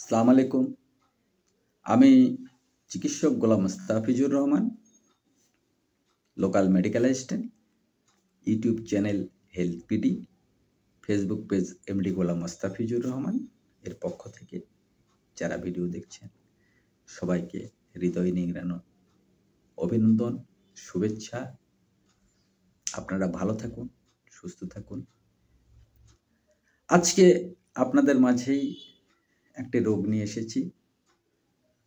সালাম আলাইকুম। আমি চিকিৎসক Golam Mostafizur Rahman, local medical assistant, YouTube channel health PD, Facebook page MD Golam Mostafizur Rahman এর পক্ষ থেকে যারা ভিডিও দেখছেন সবাইকে হৃদয় নিংড়ানো অভিনন্দন, শুভেচ্ছা। আপনারা ভালো থাকুন, সুস্থ থাকুন। আজকে আপনাদের মাঝেই একটি রোগ নিয়ে এসেছি,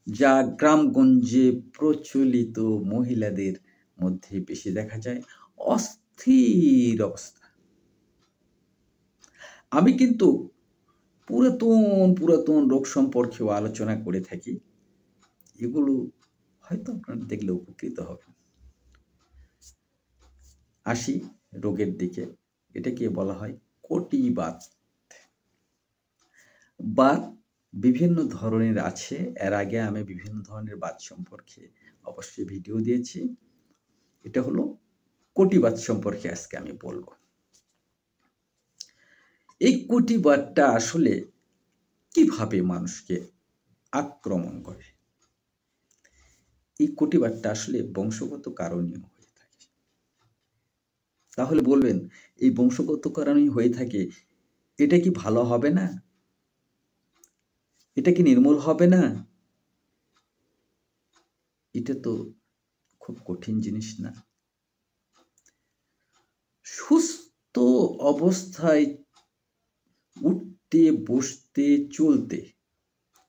যা গ্রামগঞ্জে প্রচলিত মহিলাদের মধ্যে বেশি দেখা যায়, অস্থির অবস্থা। আমি কিন্তু পুরাতন রোগ সম্পর্কেও আলোচনা করে থাকি। এগুলো হয়তো আপনারা দেখলে উপকৃত হবেন। আসি রোগের দিকে। এটাকে বলা হয় কটিবাত। বাত বিভিন্ন ধরনের আছে। এর আগে আমি বিভিন্ন ধরনের বাত সম্পর্কে অবশ্যই ভিডিও দিয়েছি। এটা হলো কটিবাত সম্পর্কে আজকে আমি বলবো। এই কটিবাতটা আসলে কিভাবে মানুষকে আক্রমণ করে? এই কটিবাতটা আসলে বংশগত কারণেও হয়ে থাকে। তাহলে বলবেন, এই বংশগত কারণেই হয়ে থাকে, এটা কি ভালো হবে না? এটা কি নির্মূল হবে না? এটা তো খুব কঠিন জিনিস না। সুস্থ অবস্থায় উঠতে, বসতে, চলতে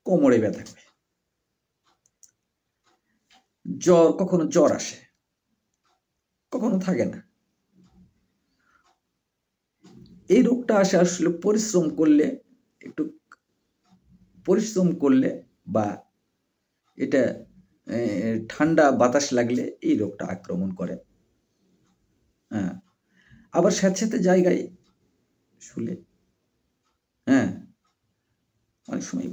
কোমরে ব্যথা করে। কখনো জ্বর আসে, কখনো থাকে না। এই রোগটা আসে আসলে একটু পরিশ্রম করলে বা এটা ঠান্ডা বাতাস লাগলে এই রোগটা আক্রমণ করে। হ্যাঁ, আবার স্যাঁতস্যাঁতে জায়গায় শুলে, হ্যাঁ, অনেক সময়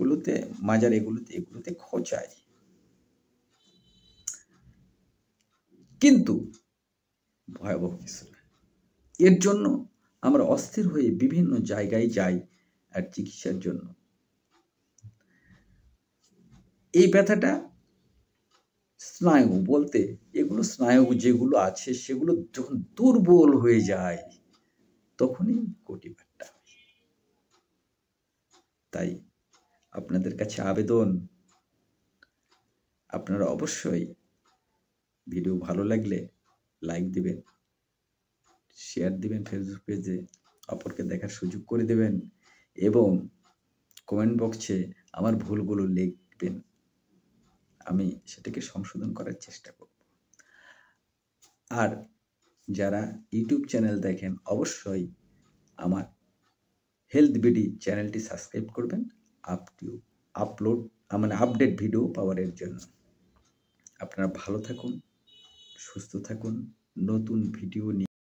মাজার এগুলোতে খোঁচায়। কিন্তু ভয়াবহ কিছু না। এর জন্য আমরা অস্থির হয়ে বিভিন্ন জায়গায় যাই আর চিকিৎসার জন্য। এই ব্যথাটা স্নায়ু বলতে এগুলো স্নায়ু যেগুলো আছে সেগুলো যখন দুর্বল হয়ে যায় তখনই কটিবাতটা হয়। তাই আপনাদের কাছে আবেদন, আপনারা অবশ্যই ভিডিও ভালো লাগলে লাইক দিবেন, শেয়ার দিবেন, ফেসবুক পেজে অপরকে দেখার সুযোগ করে দেবেন এবং কমেন্ট বক্সে আমার ভুলগুলো লিখবেন। আমি সেটাকে সংশোধন করার চেষ্টা করব। আর যারা ইউটিউব চ্যানেল দেখেন অবশ্যই আমার হেলথ বিডি চ্যানেলটি সাবস্ক্রাইব করবেন আপডেট ভিডিও পাওয়ার জন্য। আপনারা ভালো থাকুন, সুস্থ থাকুন। নতুন ভিডিও নিয়ে